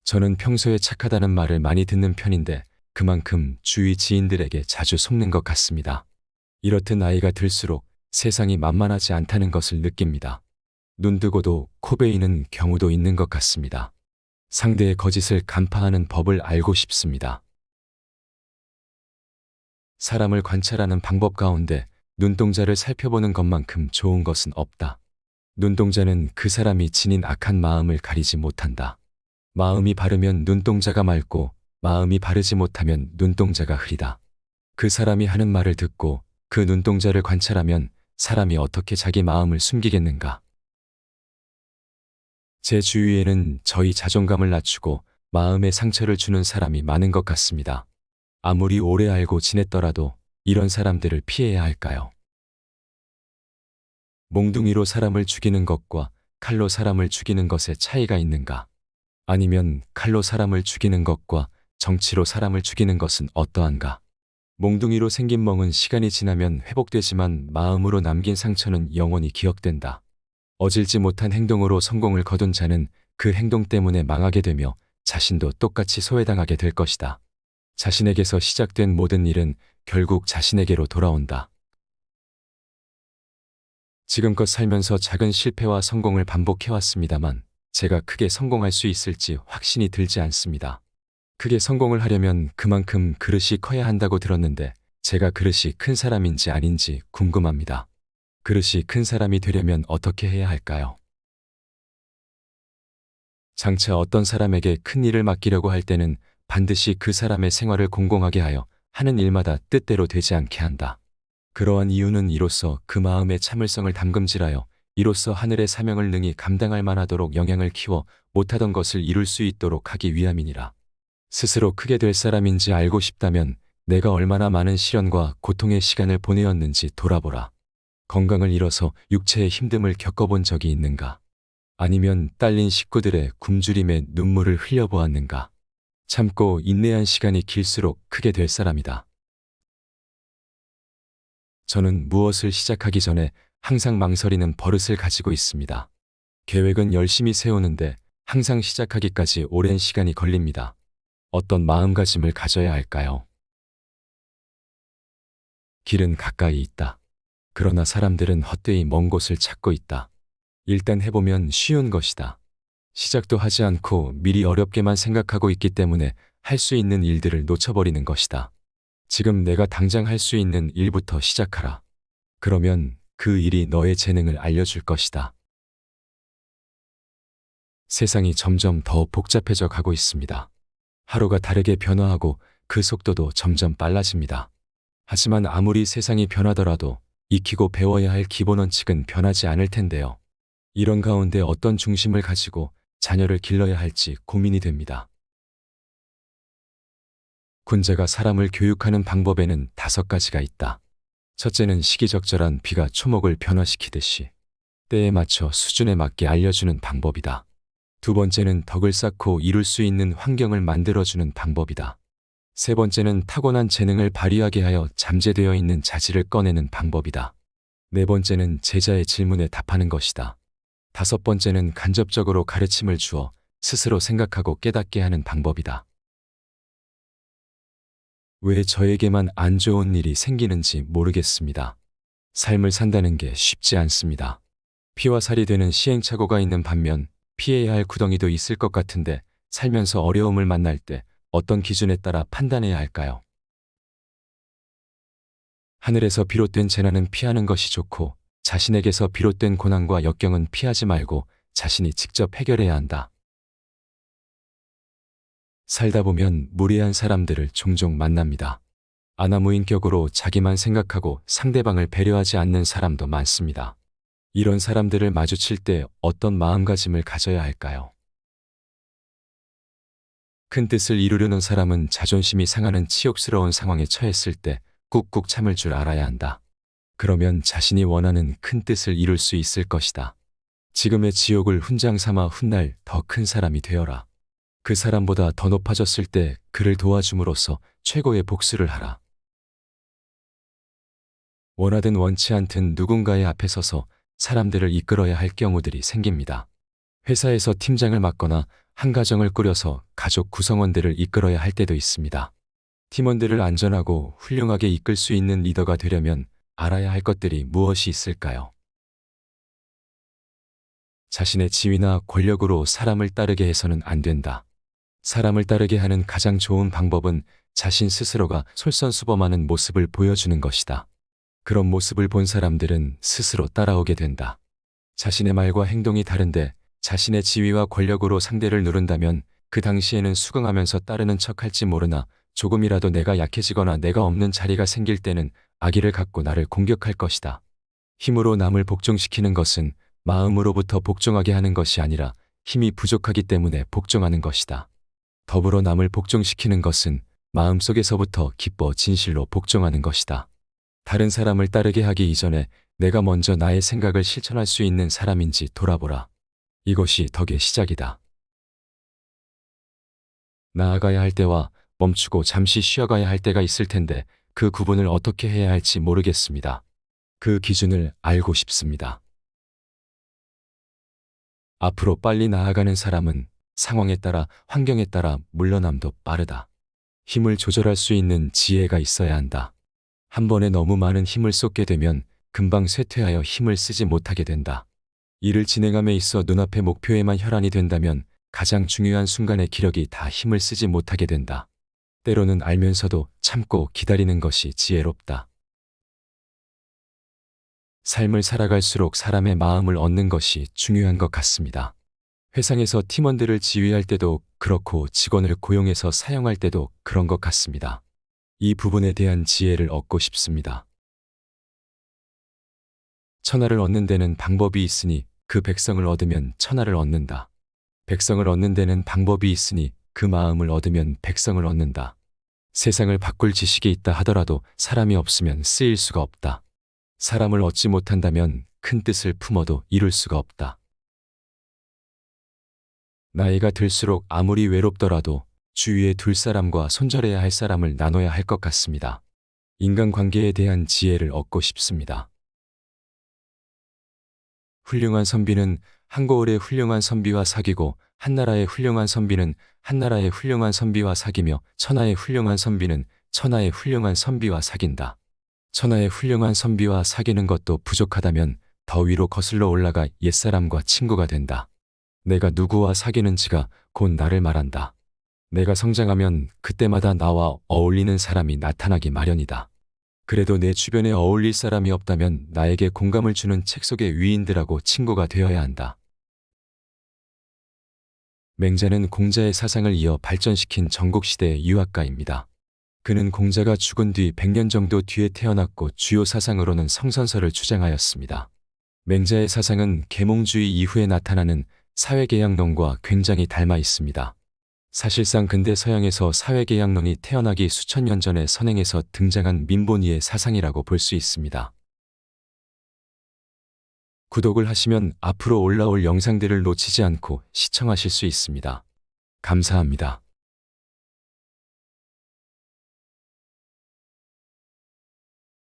저는 평소에 착하다는 말을 많이 듣는 편인데 그만큼 주위 지인들에게 자주 속는 것 같습니다. 이렇듯 나이가 들수록 세상이 만만하지 않다는 것을 느낍니다. 눈 뜨고도 코 베이는 경우도 있는 것 같습니다. 상대의 거짓을 간파하는 법을 알고 싶습니다. 사람을 관찰하는 방법 가운데 눈동자를 살펴보는 것만큼 좋은 것은 없다. 눈동자는 그 사람이 지닌 악한 마음을 가리지 못한다. 마음이 바르면 눈동자가 맑고 마음이 바르지 못하면 눈동자가 흐리다. 그 사람이 하는 말을 듣고 그 눈동자를 관찰하면 사람이 어떻게 자기 마음을 숨기겠는가. 제 주위에는 저희 자존감을 낮추고 마음에 상처를 주는 사람이 많은 것 같습니다. 아무리 오래 알고 지냈더라도 이런 사람들을 피해야 할까요? 몽둥이로 사람을 죽이는 것과 칼로 사람을 죽이는 것에 차이가 있는가? 아니면 칼로 사람을 죽이는 것과 정치로 사람을 죽이는 것은 어떠한가? 몽둥이로 생긴 멍은 시간이 지나면 회복되지만 마음으로 남긴 상처는 영원히 기억된다. 어질지 못한 행동으로 성공을 거둔 자는 그 행동 때문에 망하게 되며 자신도 똑같이 소외당하게 될 것이다. 자신에게서 시작된 모든 일은 결국 자신에게로 돌아온다. 지금껏 살면서 작은 실패와 성공을 반복해왔습니다만 제가 크게 성공할 수 있을지 확신이 들지 않습니다. 크게 성공을 하려면 그만큼 그릇이 커야 한다고 들었는데 제가 그릇이 큰 사람인지 아닌지 궁금합니다. 그릇이 큰 사람이 되려면 어떻게 해야 할까요? 장차 어떤 사람에게 큰 일을 맡기려고 할 때는 반드시 그 사람의 생활을 공공하게 하여 하는 일마다 뜻대로 되지 않게 한다. 그러한 이유는 이로써 그 마음의 참을성을 담금질하여 이로써 하늘의 사명을 능히 감당할 만하도록 영향을 키워 못하던 것을 이룰 수 있도록 하기 위함이니라. 스스로 크게 될 사람인지 알고 싶다면 내가 얼마나 많은 시련과 고통의 시간을 보내었는지 돌아보라. 건강을 잃어서 육체의 힘듦을 겪어본 적이 있는가? 아니면 딸린 식구들의 굶주림에 눈물을 흘려보았는가? 참고 인내한 시간이 길수록 크게 될 사람이다. 저는 무엇을 시작하기 전에 항상 망설이는 버릇을 가지고 있습니다. 계획은 열심히 세우는데 항상 시작하기까지 오랜 시간이 걸립니다. 어떤 마음가짐을 가져야 할까요? 길은 가까이 있다. 그러나 사람들은 헛되이 먼 곳을 찾고 있다. 일단 해보면 쉬운 것이다. 시작도 하지 않고 미리 어렵게만 생각하고 있기 때문에 할 수 있는 일들을 놓쳐버리는 것이다. 지금 내가 당장 할 수 있는 일부터 시작하라. 그러면 그 일이 너의 재능을 알려줄 것이다. 세상이 점점 더 복잡해져 가고 있습니다. 하루가 다르게 변화하고 그 속도도 점점 빨라집니다. 하지만 아무리 세상이 변하더라도 익히고 배워야 할 기본 원칙은 변하지 않을 텐데요. 이런 가운데 어떤 중심을 가지고 자녀를 길러야 할지 고민이 됩니다. 군자가 사람을 교육하는 방법에는 5가지가 있다. 첫째는 시기적절한 비가 초목을 변화시키듯이 때에 맞춰 수준에 맞게 알려주는 방법이다. 두 번째는 덕을 쌓고 이룰 수 있는 환경을 만들어주는 방법이다. 세 번째는 타고난 재능을 발휘하게 하여 잠재되어 있는 자질을 꺼내는 방법이다. 네 번째는 제자의 질문에 답하는 것이다. 다섯 번째는 간접적으로 가르침을 주어 스스로 생각하고 깨닫게 하는 방법이다. 왜 저에게만 안 좋은 일이 생기는지 모르겠습니다. 삶을 산다는 게 쉽지 않습니다. 피와 살이 되는 시행착오가 있는 반면 피해야 할 구덩이도 있을 것 같은데 살면서 어려움을 만날 때 어떤 기준에 따라 판단해야 할까요? 하늘에서 비롯된 재난은 피하는 것이 좋고 자신에게서 비롯된 고난과 역경은 피하지 말고 자신이 직접 해결해야 한다. 살다 보면 무례한 사람들을 종종 만납니다. 아나무인격으로 자기만 생각하고 상대방을 배려하지 않는 사람도 많습니다. 이런 사람들을 마주칠 때 어떤 마음가짐을 가져야 할까요? 큰 뜻을 이루려는 사람은 자존심이 상하는 치욕스러운 상황에 처했을 때 꾹꾹 참을 줄 알아야 한다. 그러면 자신이 원하는 큰 뜻을 이룰 수 있을 것이다. 지금의 지옥을 훈장 삼아 훗날 더 큰 사람이 되어라. 그 사람보다 더 높아졌을 때 그를 도와줌으로써 최고의 복수를 하라. 원하든 원치 않든 누군가의 앞에 서서 사람들을 이끌어야 할 경우들이 생깁니다. 회사에서 팀장을 맡거나 한 가정을 꾸려서 가족 구성원들을 이끌어야 할 때도 있습니다. 팀원들을 안전하고 훌륭하게 이끌 수 있는 리더가 되려면 알아야 할 것들이 무엇이 있을까요? 자신의 지위나 권력으로 사람을 따르게 해서는 안 된다. 사람을 따르게 하는 가장 좋은 방법은 자신 스스로가 솔선수범하는 모습을 보여주는 것이다. 그런 모습을 본 사람들은 스스로 따라오게 된다. 자신의 말과 행동이 다른데 자신의 지위와 권력으로 상대를 누른다면 그 당시에는 수긍하면서 따르는 척할지 모르나 조금이라도 내가 약해지거나 내가 없는 자리가 생길 때는 악의를 갖고 나를 공격할 것이다. 힘으로 남을 복종시키는 것은 마음으로부터 복종하게 하는 것이 아니라 힘이 부족하기 때문에 복종하는 것이다. 더불어 남을 복종시키는 것은 마음속에서부터 기뻐 진실로 복종하는 것이다. 다른 사람을 따르게 하기 이전에 내가 먼저 나의 생각을 실천할 수 있는 사람인지 돌아보라. 이것이 덕의 시작이다. 나아가야 할 때와 멈추고 잠시 쉬어가야 할 때가 있을 텐데 그 구분을 어떻게 해야 할지 모르겠습니다. 그 기준을 알고 싶습니다. 앞으로 빨리 나아가는 사람은 상황에 따라 환경에 따라 물러남도 빠르다. 힘을 조절할 수 있는 지혜가 있어야 한다. 한 번에 너무 많은 힘을 쏟게 되면 금방 쇠퇴하여 힘을 쓰지 못하게 된다. 일을 진행함에 있어 눈앞의 목표에만 혈안이 된다면 가장 중요한 순간의 기력이 다 힘을 쓰지 못하게 된다. 때로는 알면서도 참고 기다리는 것이 지혜롭다. 삶을 살아갈수록 사람의 마음을 얻는 것이 중요한 것 같습니다. 회사에서 팀원들을 지휘할 때도 그렇고 직원을 고용해서 사용할 때도 그런 것 같습니다. 이 부분에 대한 지혜를 얻고 싶습니다. 천하를 얻는 데는 방법이 있으니 그 백성을 얻으면 천하를 얻는다. 백성을 얻는 데는 방법이 있으니 그 마음을 얻으면 백성을 얻는다. 세상을 바꿀 지식이 있다 하더라도 사람이 없으면 쓰일 수가 없다. 사람을 얻지 못한다면 큰 뜻을 품어도 이룰 수가 없다. 나이가 들수록 아무리 외롭더라도 주위에 둘 사람과 손절해야 할 사람을 나눠야 할 것 같습니다. 인간관계에 대한 지혜를 얻고 싶습니다. 훌륭한 선비는 한 고을의 훌륭한 선비와 사귀고 한나라의 훌륭한 선비는 한나라의 훌륭한 선비와 사귀며 천하의 훌륭한 선비는 천하의 훌륭한 선비와 사귄다. 천하의 훌륭한 선비와 사귀는 것도 부족하다면 더 위로 거슬러 올라가 옛사람과 친구가 된다. 내가 누구와 사귀는지가 곧 나를 말한다. 내가 성장하면 그때마다 나와 어울리는 사람이 나타나기 마련이다. 그래도 내 주변에 어울릴 사람이 없다면 나에게 공감을 주는 책 속의 위인들하고 친구가 되어야 한다. 맹자는 공자의 사상을 이어 발전시킨 전국시대의 유학가입니다. 그는 공자가 죽은 뒤 100년 정도 뒤에 태어났고 주요 사상으로는 성선설을 주장하였습니다. 맹자의 사상은 계몽주의 이후에 나타나는 사회계약론과 굉장히 닮아 있습니다. 사실상 근대 서양에서 사회계약론이 태어나기 수천 년 전에 선행에서 등장한 민본이의 사상이라고 볼 수 있습니다. 구독을 하시면 앞으로 올라올 영상들을 놓치지 않고 시청하실 수 있습니다. 감사합니다.